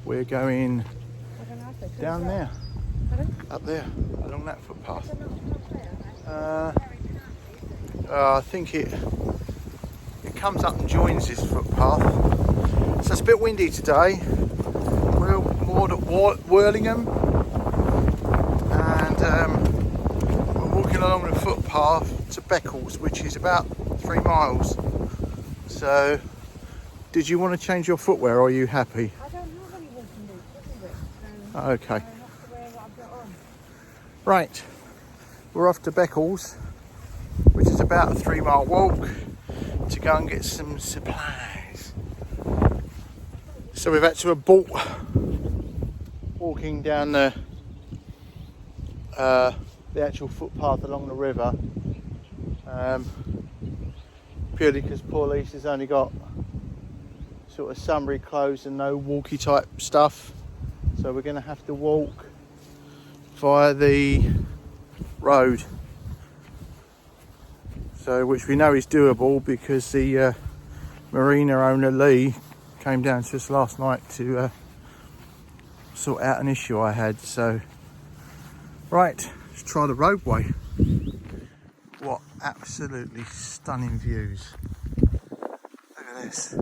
we're going down there, up there, along that footpath. I think it comes up and joins this footpath. So it's a bit windy today. We're moored at Worlingham, and we're walking along the footpath to Beccles, which is about 3 miles. So, did you want to change your footwear, or are you happy? I don't have any walking boots, so Okay. I have to wear what I've got on. Right, we're off to Beccles, which is about a 3-mile walk, to go and get some supplies. So we've had to abort walking down the actual footpath along the river, purely because poor Lisa's only got sort of summery clothes and no walkie type stuff, so we're going to have to walk via the road, so which we know is doable because the marina owner Lee came down to us last night to sort out an issue I had. So right, let's try the roadway. What absolutely stunning views. Look at this.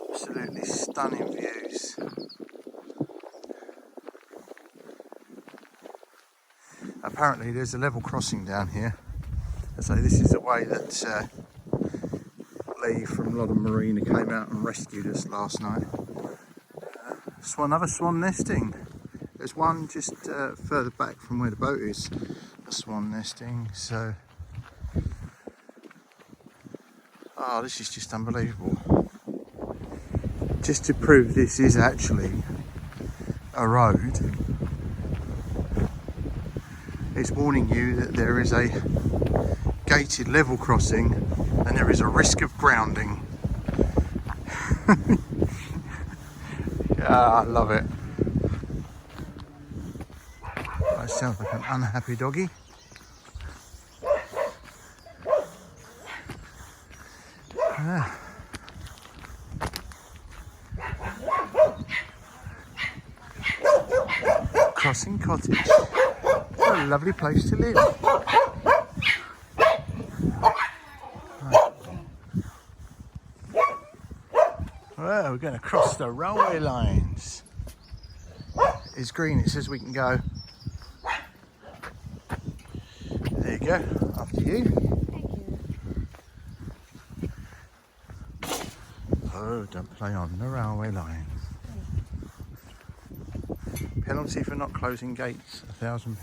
Absolutely stunning views. Apparently there's a level crossing down here. So this is the way that Lee from Lodden Marina came out and rescued us last night. Another swan nesting. There's one just further back from where the boat is, a swan nesting. So, oh, this is just unbelievable. Just to prove this is actually a road, it's warning you that there is a gated level crossing and there is a risk of grounding. Yeah, I love it. That sounds like an unhappy doggy. Ah. Crossing Cottage. What a lovely place to live. Well, we're going to cross the railway lines. It's green, it says we can go. There you go, after you. Thank you. Oh, don't play on the railway lines. Penalty for not closing gates, £1,000.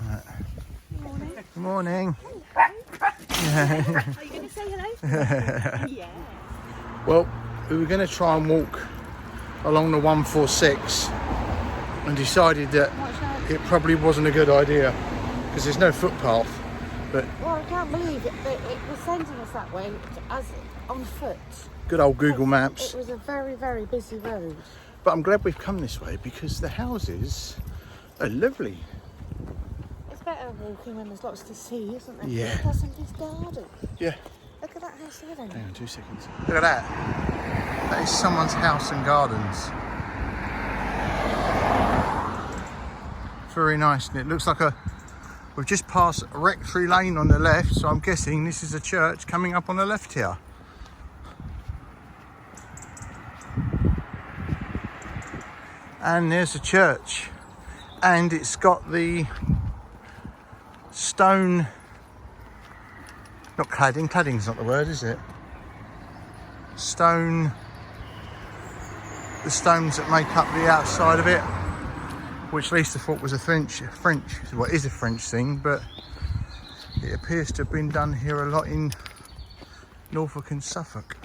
Right. Good morning. Good morning. Are you going to say hello? Yeah. Well, we were going to try and walk along the 146 and decided that it probably wasn't a good idea because there's no footpath. But well, I can't believe it, but it was sending us that way as on foot. good old Google Maps. It was a very, very busy road. But I'm glad we've come this way because the houses are lovely. It's better walking when there's lots to see, isn't there? Yeah. Look at somebody's garden. Yeah. Look at that house there then. Hang on 2 seconds. Look at that. That is someone's house and gardens. Very nice, and it looks like we've just passed Rectory Lane on the left, so I'm guessing this is a church coming up on the left here. And there's a church, and it's got the stone, not cladding, cladding's not the word, is it? Stone, the stones that make up the outside of it, which Lisa thought was a French, well, it is a French thing, but it appears to have been done here a lot in Norfolk and Suffolk.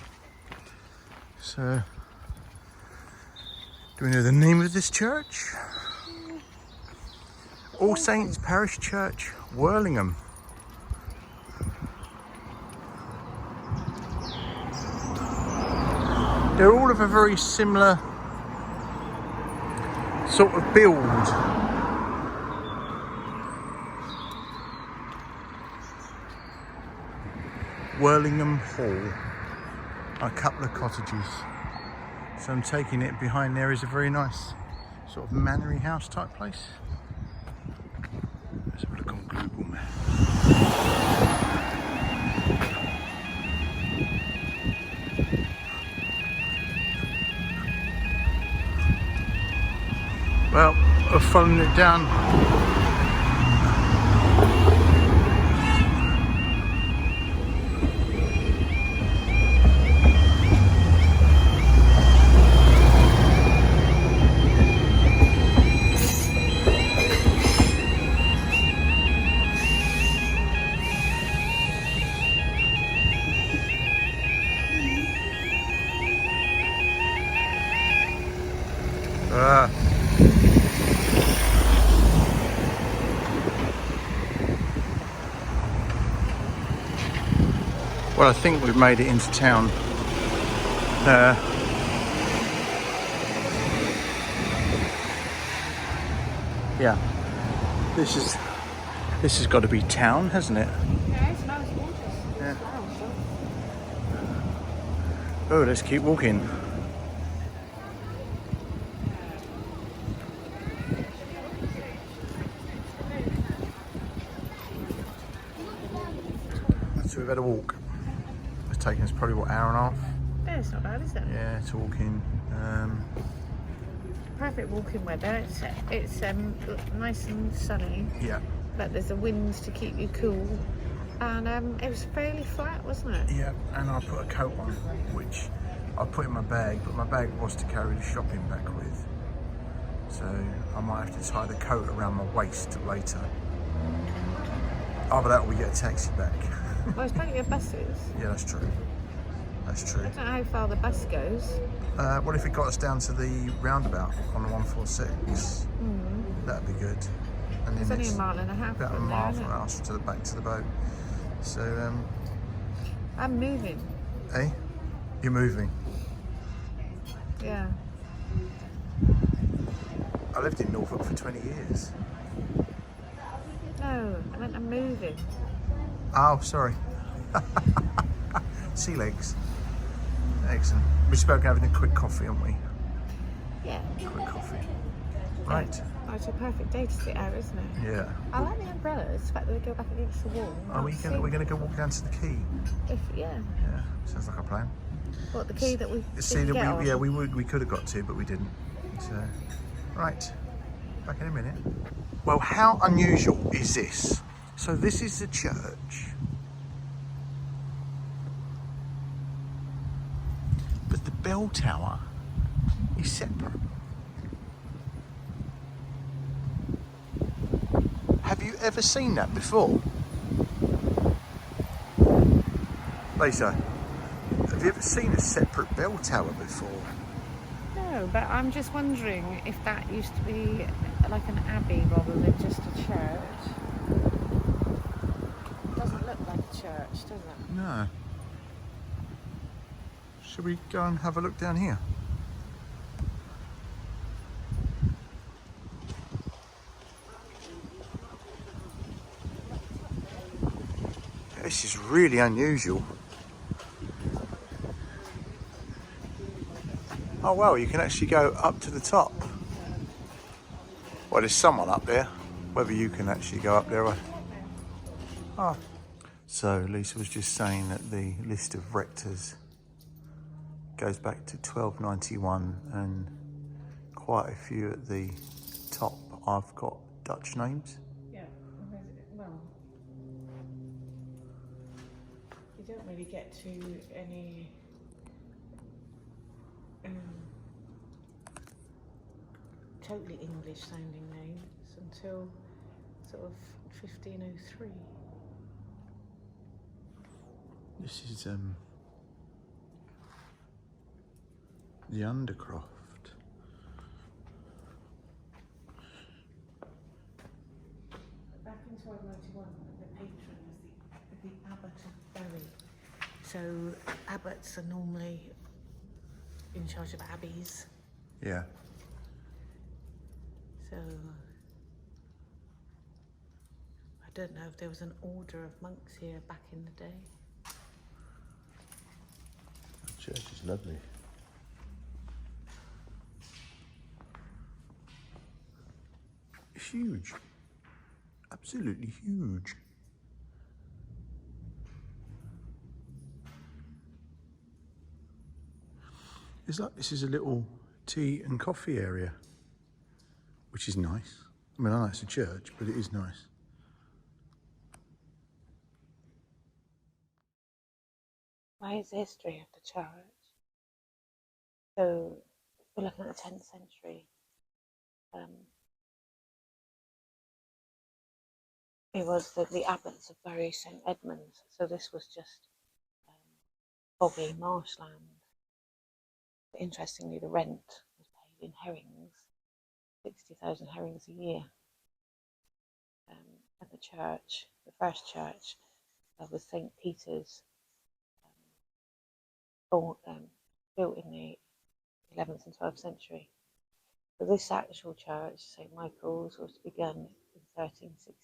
So, do we know the name of this church? All Saints Parish Church, Worlingham. They're all of a very similar sort of build. Worlingham Hall, a couple of cottages. So I'm taking it behind there is a very nice sort of mannery house type place. Let's have a look on Google Maps. Well, we're following it down. Well, I think we've made it into town. Yeah, this has got to be town, hasn't it? Yeah, it's nice waters. Yeah. Oh, let's keep walking. So we've had a walk. It's taken us probably, what, hour and a half? Yeah, it's not bad, is it? Yeah, talking. Perfect walking weather. It's nice and sunny, Yeah. but there's a wind to keep you cool. And it was fairly flat, wasn't it? Yeah, and I put a coat on, which I put in my bag, but my bag was to carry the shopping back with. So I might have to tie the coat around my waist later. After that, we get a taxi back. Well, there's plenty of buses. Yeah, that's true. That's true. I don't know how far the bus goes. What if it got us down to the roundabout on the 146? That'd be good. And then It's only a mile and a half about a from mile there, from isn't it? us to the back to the boat. So, I'm moving. eh? You're moving. Yeah. I lived in Norfolk for 20 years. No, I meant I'm moving. Oh, sorry. Sea legs. Excellent. We spoke having a quick coffee, haven't we? Yeah. Quick coffee. Right. Oh, it's a perfect day to sit out, isn't it? Yeah. I like the umbrellas, the fact that they go back against the wall. Are we gonna go walk down to the quay? Yeah. Yeah. Sounds like a plan. What, the key that we See didn't that get on? we could have got to, but we didn't. So, right. Back in a minute. Well, how unusual is this? So this is the church. But the bell tower is separate. Have you ever seen that before? Lisa, have you ever seen a separate bell tower before? No, but I'm just wondering if that used to be like an abbey rather than just a church. It doesn't look like a church, does it? No. Should we go and have a look down here? This is really unusual. Oh well, you can actually go up to the top. Well, there's someone up there. Whether you can actually go up there. Oh. So Lisa was just saying that the list of rectors goes back to 1291, and quite a few at the top I've got Dutch names. Yeah, well, you don't really get to any totally English sounding names until sort of 1503. This is the Undercroft. Back in 1291, the patron is the Abbot of Bury. So abbots are normally in charge of abbeys. Yeah. So I don't know if there was an order of monks here back in the day. lovely. Huge. Absolutely huge. It's like this is a little tea and coffee area, which is nice. I mean, I know it's a church, but it is nice. Why is the history of the church? So, we're looking at the 10th century. It was the abbots of Bury St Edmunds, so this was just boggy marshland. But interestingly, the rent was paid in herrings, 60,000 herrings a year. And the church, the first church, was St Peter's, built in the 11th and 12th century. So this actual church, St Michael's, was begun in 1369.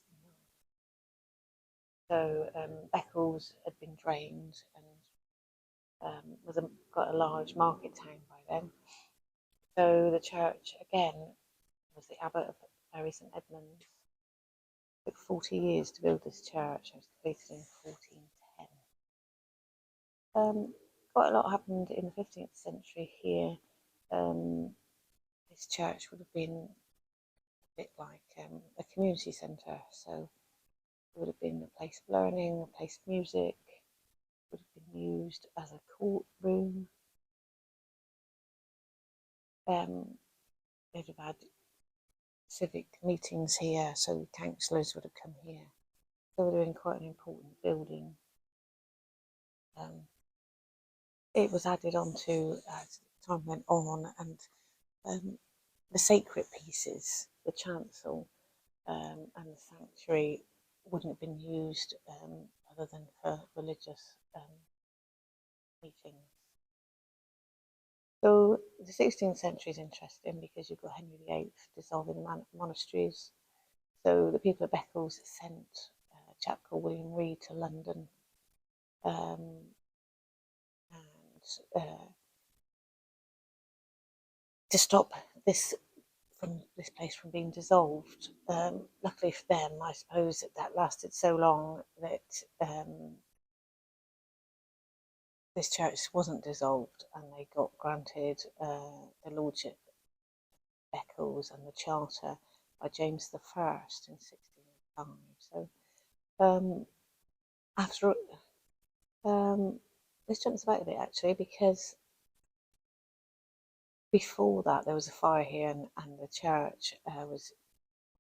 So Beccles had been drained and got a large market town by then. So the church again was the abbot of Bury St Edmunds. It took 40 years to build this church. It was completed in 1410. Quite a lot happened in the 15th century here. This church would have been a bit like a community centre, so it would have been a place of learning, a place of music. It would have been used as a courtroom. They'd have had civic meetings here, so councillors would have come here. So it would have been quite an important building. It was added on to as time went on, and the sacred pieces, the chancel and the sanctuary, wouldn't have been used other than for religious meetings. So the 16th century is interesting because you've got Henry VIII dissolving the monasteries. So the people of Beccles sent a chap called William Reid to London to stop this place from being dissolved. Luckily for them, I suppose that lasted so long that this church wasn't dissolved, and they got granted the lordship of Beccles and the charter by James I in 1605. So after this jumps about a bit actually, because before that there was a fire here, and the church was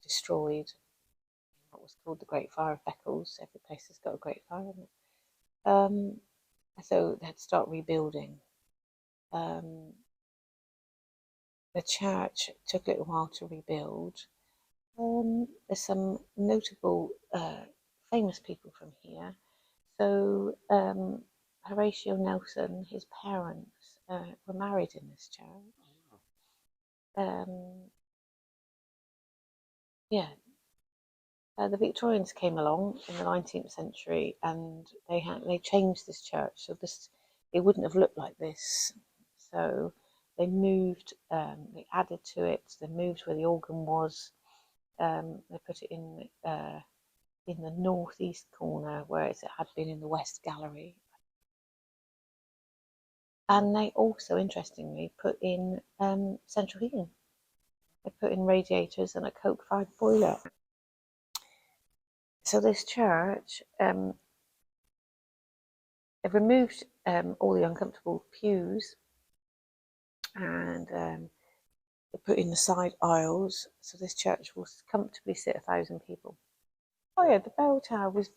destroyed in what was called the Great Fire of Beccles. Every place has got a Great Fire in it. So they had to start rebuilding. The church took a little while to rebuild. There's some notable famous people from here. So Horatio Nelson, his parents were married in this church. The Victorians came along in the 19th century, and they changed this church, so it wouldn't have looked like this. So they moved, they added to it, they moved where the organ was, they put it in the northeast corner, whereas it had been in the west gallery. And they also, interestingly, put in central heating. They put in radiators and a coke-fired boiler. So this church, they've removed all the uncomfortable pews, and they put in the side aisles, so this church will comfortably sit 1,000 people. Oh yeah, the bell tower was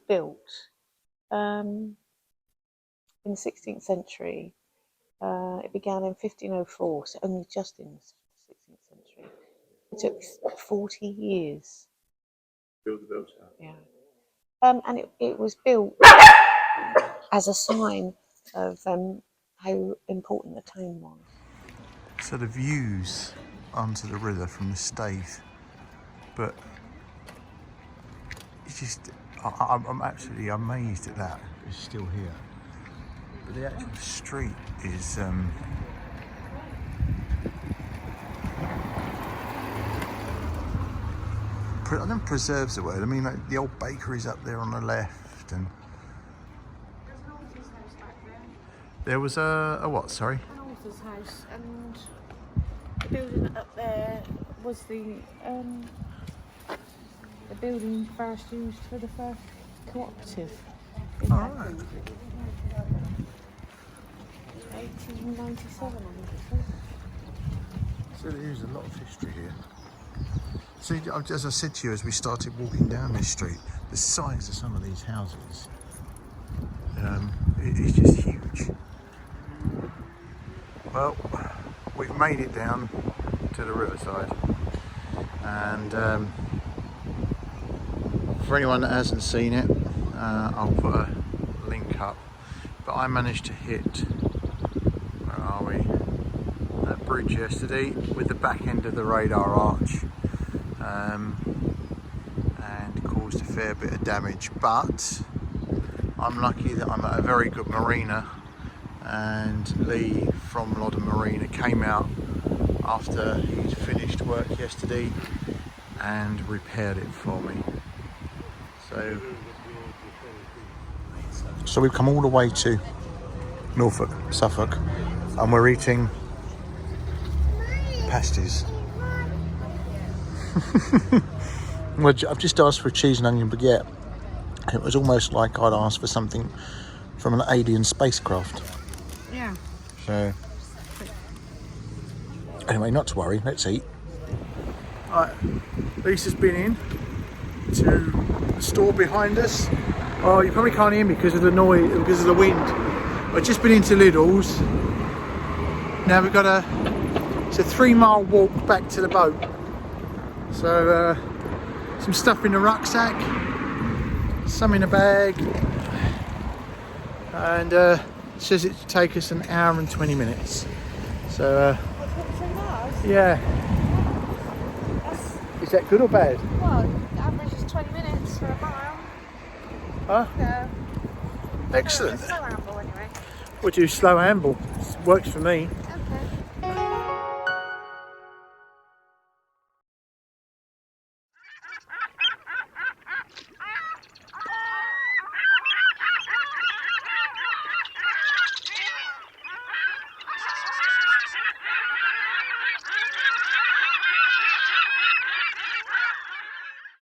built in the 16th century. It began in 1504, so only just in the 16th century. It took 40 years. Build the bell tower. Yeah. And it was built as a sign of how important the town was. So the views onto the river from the Staithe, but it's just, I'm absolutely amazed at that. It's still here. but the actual street is I don't know if preserves the word. I mean, like, the old bakery's up there on the left, and There's an author's house back there. there was a what? Sorry. An author's house, and the building up there was the building first used for the first cooperative. In All that right. building. 1897, I think it says. So there is a lot of history here. See, as I said to you as we started walking down this street, the size of some of these houses, it is just huge. Well, we've made it down to the riverside, and for anyone that hasn't seen it, I'll put a link up. But I managed to hit, where are we? That bridge yesterday with the back end of the radar arch. And caused a fair bit of damage, but I'm lucky that I'm at a very good marina, and Lee from Loddon Marina came out after he'd finished work yesterday and repaired it for me. So we've come all the way to Norfolk, Suffolk, and we're eating pasties. Well, I've just asked for a cheese and onion baguette. It was almost like I'd asked for something from an alien spacecraft. Yeah. So, anyway, not to worry, let's eat. Right, Lisa's been in to the store behind us. Oh, you probably can't hear me because of the noise, because of the wind. I've just been into Lidl's. Now we've got it's a 3-mile walk back to the boat. So, some stuff in the rucksack, some in a bag, and it says it should take us 1 hour and 20 minutes. So, yeah. Is that good or bad? Well, the average is 20 minutes for a mile. Huh? Yeah. Excellent. Slow amble anyway. We'll do slow amble. Works for me.